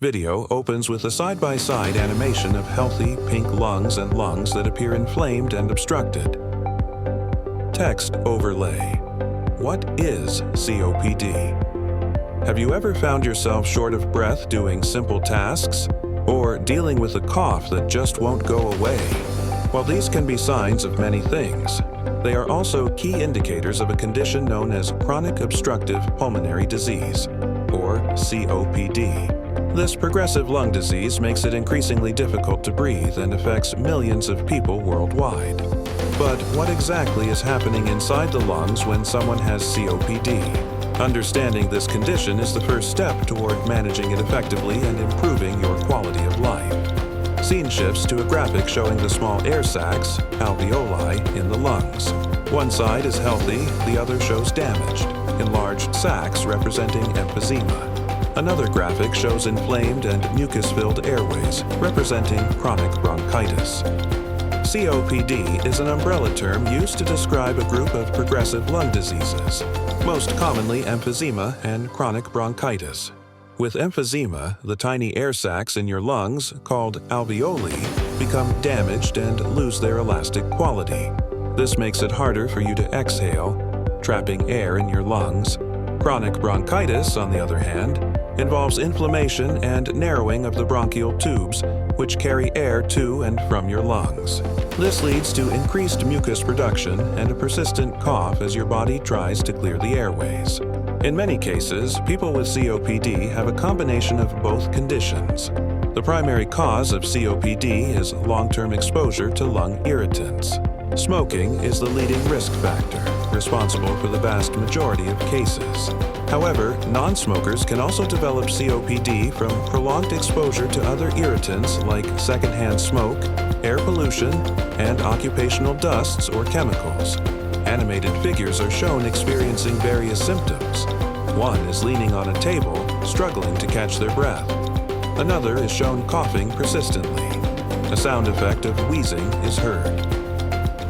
Video opens with a side-by-side animation of healthy pink lungs and lungs that appear inflamed and obstructed. Text overlay. What is COPD? Have you ever found yourself short of breath doing simple tasks, or dealing with a cough that just won't go away? While these can be signs of many things, they are also key indicators of a condition known as chronic obstructive pulmonary disease, or COPD. This progressive lung disease makes it increasingly difficult to breathe and affects millions of people worldwide. But what exactly is happening inside the lungs when someone has COPD? Understanding this condition is the first step toward managing it effectively and improving your quality of life. Scene shifts to a graphic showing the small air sacs, alveoli, in the lungs. One side is healthy, the other shows damaged, enlarged sacs representing emphysema. Another graphic shows inflamed and mucus-filled airways, representing chronic bronchitis. COPD is an umbrella term used to describe a group of progressive lung diseases, most commonly emphysema and chronic bronchitis. With emphysema, the tiny air sacs in your lungs, called alveoli, become damaged and lose their elastic quality. This makes it harder for you to exhale, trapping air in your lungs. Chronic bronchitis, on the other hand, involves inflammation and narrowing of the bronchial tubes, which carry air to and from your lungs. This leads to increased mucus production and a persistent cough as your body tries to clear the airways. In many cases, people with COPD have a combination of both conditions. The primary cause of COPD is long-term exposure to lung irritants. Smoking is the leading risk factor, responsible for the vast majority of cases. However, non-smokers can also develop COPD from prolonged exposure to other irritants like secondhand smoke, air pollution, and occupational dusts or chemicals. Animated figures are shown experiencing various symptoms. One is leaning on a table, struggling to catch their breath. Another is shown coughing persistently. A sound effect of wheezing is heard.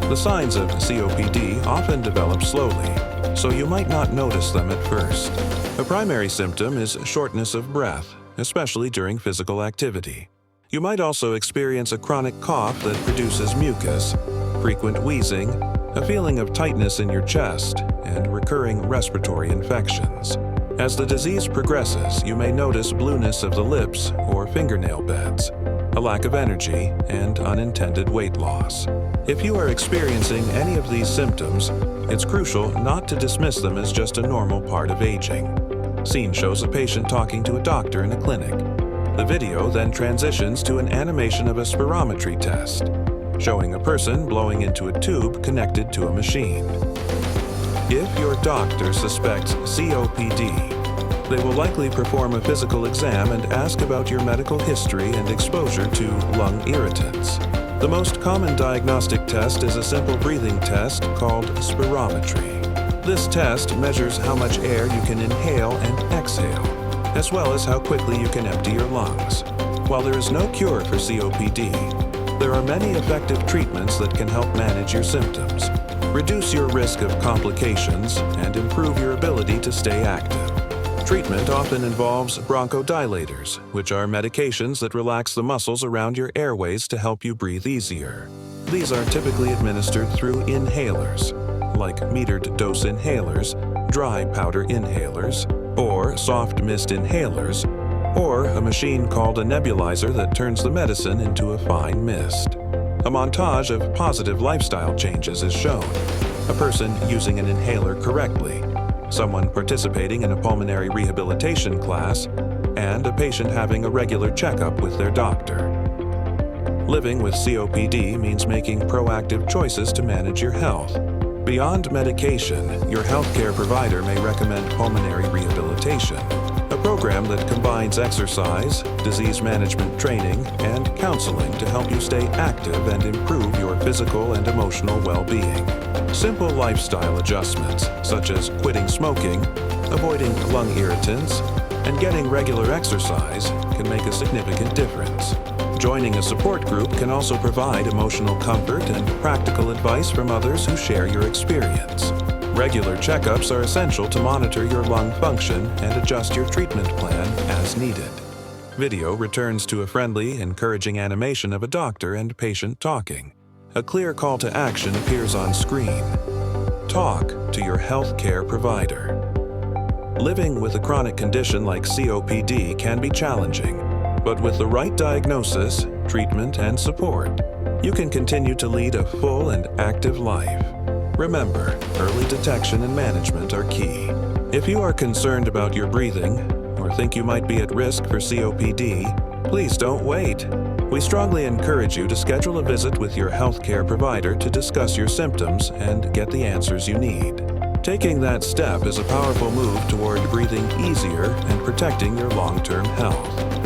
The signs of COPD often develop slowly, so you might not notice them at first. A primary symptom is shortness of breath, especially during physical activity. You might also experience a chronic cough that produces mucus, frequent wheezing, a feeling of tightness in your chest, and recurring respiratory infections. As the disease progresses, you may notice blueness of the lips or fingernail beds, a lack of energy, and unintended weight loss. If you are experiencing any of these symptoms, it's crucial not to dismiss them as just a normal part of aging. Scene shows a patient talking to a doctor in a clinic. The video then transitions to an animation of a spirometry test, showing a person blowing into a tube connected to a machine. If your doctor suspects COPD, they will likely perform a physical exam and ask about your medical history and exposure to lung irritants. The most common diagnostic test is a simple breathing test called spirometry. This test measures how much air you can inhale and exhale, as well as how quickly you can empty your lungs. While there is no cure for COPD, there are many effective treatments that can help manage your symptoms, reduce your risk of complications, and improve your ability to stay active. Treatment often involves bronchodilators, which are medications that relax the muscles around your airways to help you breathe easier. These are typically administered through inhalers, like metered dose inhalers, dry powder inhalers, or soft mist inhalers, or a machine called a nebulizer that turns the medicine into a fine mist. A montage of positive lifestyle changes is shown. A person using an inhaler correctly, someone participating in a pulmonary rehabilitation class, and a patient having a regular checkup with their doctor. Living with COPD means making proactive choices to manage your health. Beyond medication, your healthcare provider may recommend pulmonary rehabilitation, a program that combines exercise, disease management training, and counseling to help you stay active and improve your physical and emotional well-being. Simple lifestyle adjustments, such as quitting smoking, avoiding lung irritants, and getting regular exercise, can make a significant difference. Joining a support group can also provide emotional comfort and practical advice from others who share your experience. Regular checkups are essential to monitor your lung function and adjust your treatment plan as needed. Video returns to a friendly, encouraging animation of a doctor and patient talking. A clear call to action appears on screen. Talk to your healthcare provider. Living with a chronic condition like COPD can be challenging, but with the right diagnosis, treatment, and support, you can continue to lead a full and active life. Remember, early detection and management are key. If you are concerned about your breathing or think you might be at risk for COPD, please don't wait. We strongly encourage you to schedule a visit with your healthcare provider to discuss your symptoms and get the answers you need. Taking that step is a powerful move toward breathing easier and protecting your long-term health.